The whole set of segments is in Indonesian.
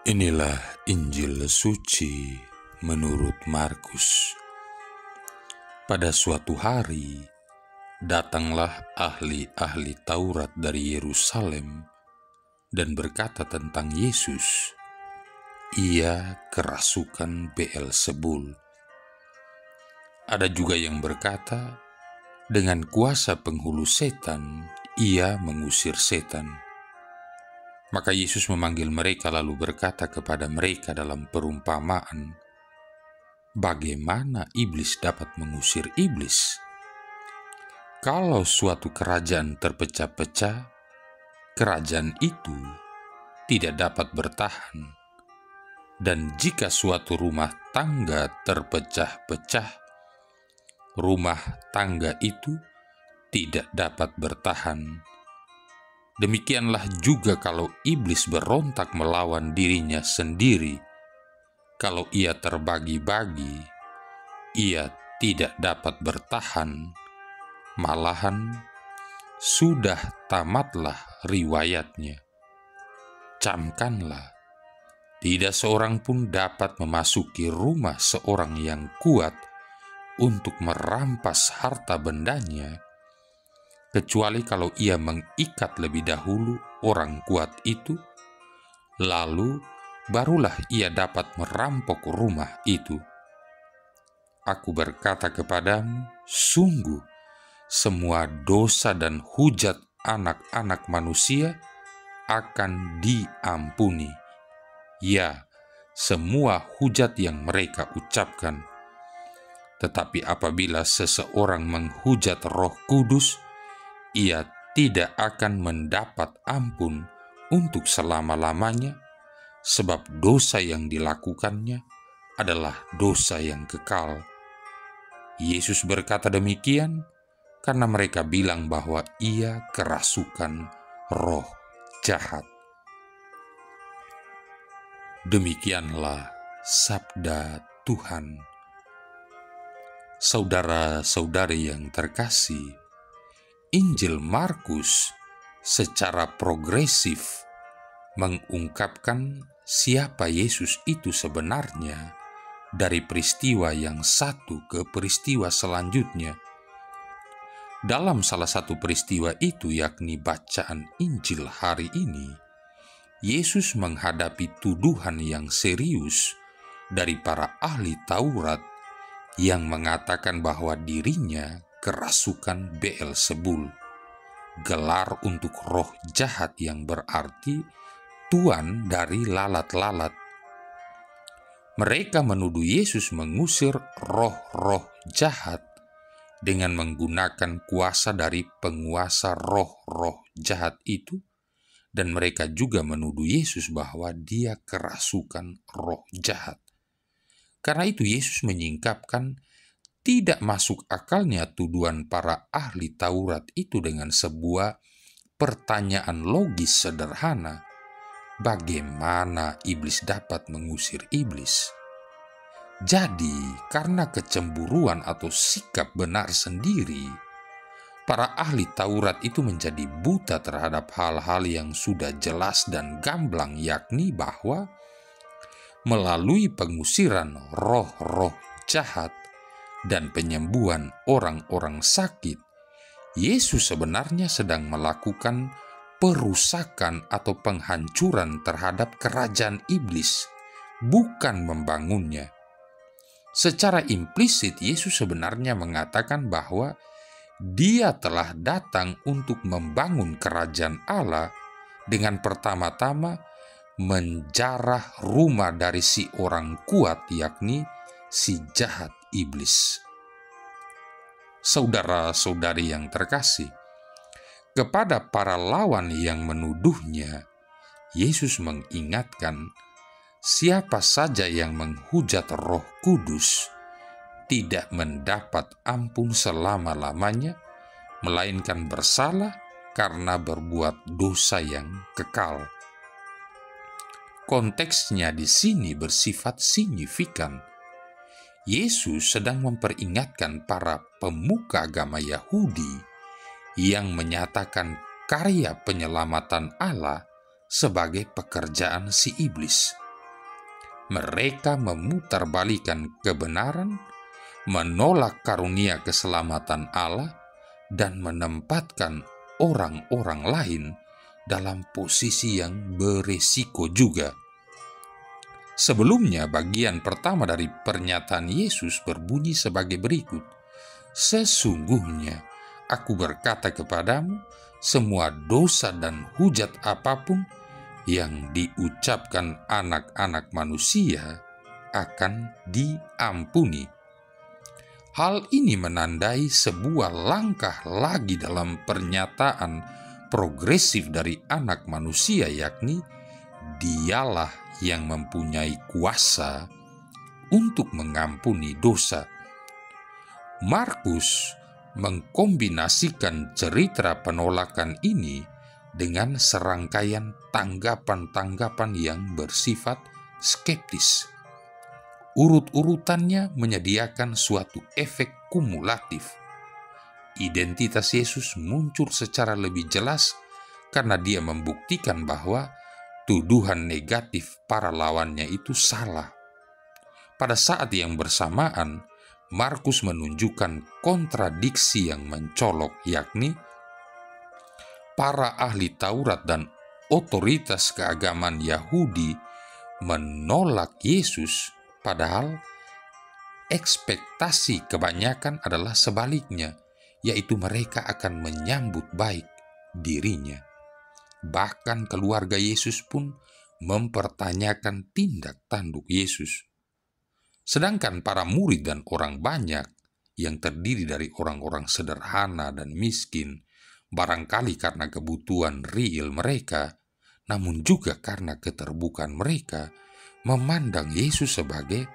Inilah Injil suci menurut Markus. Pada suatu hari, datanglah ahli-ahli Taurat dari Yerusalem dan berkata tentang Yesus, "Ia kerasukan Beelzebul." Ada juga yang berkata, dengan kuasa penghulu setan, ia mengusir setan. Maka Yesus memanggil mereka lalu berkata kepada mereka dalam perumpamaan, "Bagaimana iblis dapat mengusir iblis? Kalau suatu kerajaan terpecah-pecah, kerajaan itu tidak dapat bertahan. Dan jika suatu rumah tangga terpecah-pecah, rumah tangga itu tidak dapat bertahan. Demikianlah juga kalau iblis berontak melawan dirinya sendiri. Kalau ia terbagi-bagi, ia tidak dapat bertahan. Malahan, sudah tamatlah riwayatnya. Camkanlah, tidak seorang pun dapat memasuki rumah seorang yang kuat untuk merampas harta bendanya, kecuali kalau ia mengikat lebih dahulu orang kuat itu, lalu barulah ia dapat merampok rumah itu. Aku berkata kepadamu, sungguh semua dosa dan hujat anak-anak manusia akan diampuni. Ya, semua hujat yang mereka ucapkan. Tetapi apabila seseorang menghujat Roh Kudus, ia tidak akan mendapat ampun untuk selama-lamanya, sebab dosa yang dilakukannya adalah dosa yang kekal. Yesus berkata demikian karena mereka bilang bahwa ia kerasukan roh jahat. Demikianlah sabda Tuhan. Saudara-saudari yang terkasih, Injil Markus secara progresif mengungkapkan siapa Yesus itu sebenarnya dari peristiwa yang satu ke peristiwa selanjutnya. Dalam salah satu peristiwa itu, yakni bacaan Injil hari ini, Yesus menghadapi tuduhan yang serius dari para ahli Taurat yang mengatakan bahwa dirinya kerasukan Beelzebul, gelar untuk roh jahat yang berarti tuan dari lalat-lalat. Mereka menuduh Yesus mengusir roh-roh jahat dengan menggunakan kuasa dari penguasa roh-roh jahat itu, dan mereka juga menuduh Yesus bahwa dia kerasukan roh jahat. Karena itu Yesus menyingkapkan tidak masuk akalnya tuduhan para ahli Taurat itu dengan sebuah pertanyaan logis sederhana. Bagaimana iblis dapat mengusir iblis? Jadi, karena kecemburuan atau sikap benar sendiri, para ahli Taurat itu menjadi buta terhadap hal-hal yang sudah jelas dan gamblang, yakni bahwa melalui pengusiran roh-roh jahat dan penyembuhan orang-orang sakit, Yesus sebenarnya sedang melakukan perusakan atau penghancuran terhadap kerajaan iblis, bukan membangunnya. Secara implisit, Yesus sebenarnya mengatakan bahwa Dia telah datang untuk membangun kerajaan Allah dengan pertama-tama menjarah rumah dari si orang kuat, yakni si jahat iblis. Saudara-saudari yang terkasih, kepada para lawan yang menuduhnya, Yesus mengingatkan siapa saja yang menghujat Roh Kudus tidak mendapat ampun selama-lamanya, melainkan bersalah karena berbuat dosa yang kekal. Konteksnya di sini bersifat signifikan. Yesus sedang memperingatkan para pemuka agama Yahudi yang menyatakan karya penyelamatan Allah sebagai pekerjaan si iblis. mereka memutarbalikan kebenaran, menolak karunia keselamatan Allah, dan menempatkan orang-orang lain dalam posisi yang beresiko juga. Sebelumnya, bagian pertama dari pernyataan Yesus berbunyi sebagai berikut. Sesungguhnya, aku berkata kepadamu, semua dosa dan hujat apapun yang diucapkan anak-anak manusia akan diampuni. Hal ini menandai sebuah langkah lagi dalam pernyataan progresif dari anak manusia, yakni Dialah yang mempunyai kuasa untuk mengampuni dosa. Markus mengkombinasikan cerita penolakan ini dengan serangkaian tanggapan-tanggapan yang bersifat skeptis. Urut-urutannya menyediakan suatu efek kumulatif. Identitas Yesus muncul secara lebih jelas karena dia membuktikan bahwa tuduhan negatif para lawannya itu salah. Pada saat yang bersamaan, Markus menunjukkan kontradiksi yang mencolok, yakni para ahli Taurat dan otoritas keagamaan Yahudi menolak Yesus, padahal ekspektasi kebanyakan adalah sebaliknya, yaitu mereka akan menyambut baik dirinya. Bahkan keluarga Yesus pun mempertanyakan tindak tanduk Yesus. Sedangkan para murid dan orang banyak yang terdiri dari orang-orang sederhana dan miskin, barangkali karena kebutuhan real mereka, namun juga karena keterbukaan mereka, memandang Yesus sebagai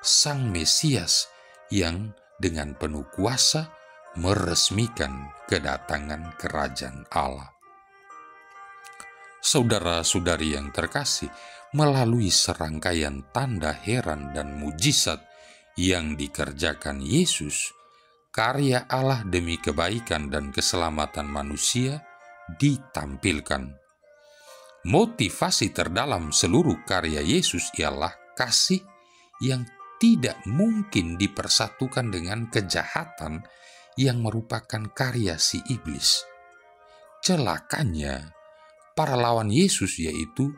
Sang Mesias yang dengan penuh kuasa meresmikan kedatangan kerajaan Allah. Saudara-saudari yang terkasih, melalui serangkaian tanda heran dan mujizat yang dikerjakan Yesus, karya Allah demi kebaikan dan keselamatan manusia ditampilkan. Motivasi terdalam seluruh karya Yesus ialah kasih yang tidak mungkin dipersatukan dengan kejahatan yang merupakan karya si iblis. Celakanya, para lawan Yesus, yaitu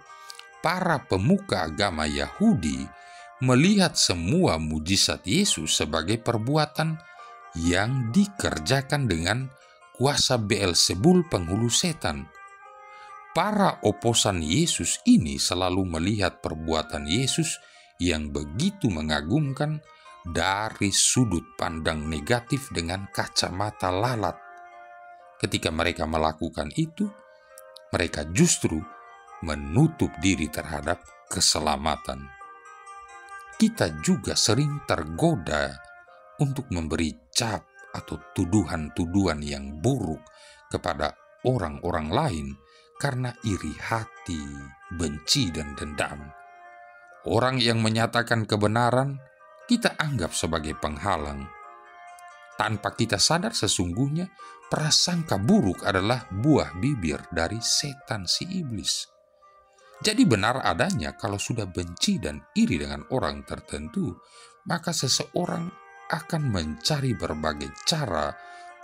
para pemuka agama Yahudi, melihat semua mujizat Yesus sebagai perbuatan yang dikerjakan dengan kuasa Beelzebul, penghulu setan. Para oposan Yesus ini selalu melihat perbuatan Yesus yang begitu mengagumkan dari sudut pandang negatif dengan kacamata lalat. Ketika mereka melakukan itu, mereka justru menutup diri terhadap keselamatan. Kita juga sering tergoda untuk memberi cap atau tuduhan-tuduhan yang buruk kepada orang-orang lain karena iri hati, benci, dan dendam. Orang yang menyatakan kebenaran kita anggap sebagai penghalang. Tanpa kita sadar, sesungguhnya prasangka buruk adalah buah bibir dari setan si iblis. Jadi benar adanya kalau sudah benci dan iri dengan orang tertentu, maka seseorang akan mencari berbagai cara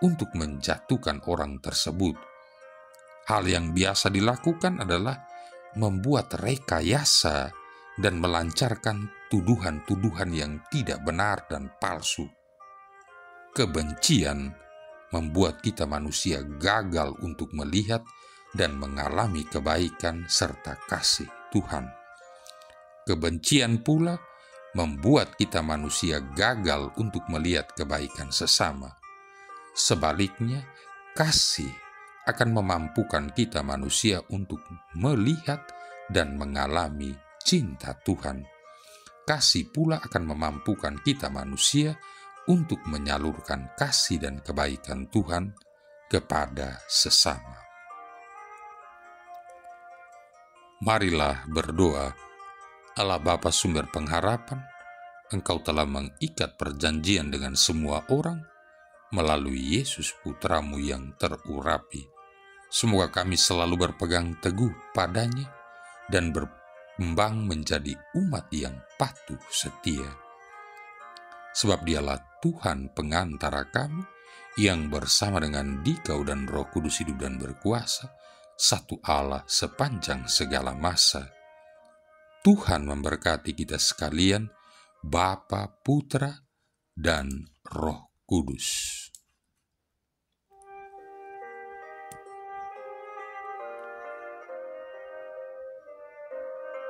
untuk menjatuhkan orang tersebut. Hal yang biasa dilakukan adalah membuat rekayasa dan melancarkan tuduhan-tuduhan yang tidak benar dan palsu. Kebencian membuat kita manusia gagal untuk melihat dan mengalami kebaikan serta kasih Tuhan. Kebencian pula membuat kita manusia gagal untuk melihat kebaikan sesama. Sebaliknya, kasih akan memampukan kita manusia untuk melihat dan mengalami cinta Tuhan. Kasih pula akan memampukan kita manusia untuk menyalurkan kasih dan kebaikan Tuhan kepada sesama. Marilah berdoa. Allah Bapa sumber pengharapan, Engkau telah mengikat perjanjian dengan semua orang melalui Yesus Putramu yang terurapi. Semoga kami selalu berpegang teguh padanya dan kembang menjadi umat yang patuh setia. Sebab dialah Tuhan pengantara kami, yang bersama dengan Dikau dan Roh Kudus hidup dan berkuasa, satu Allah sepanjang segala masa. Tuhan memberkati kita sekalian, Bapa, Putra, dan Roh Kudus.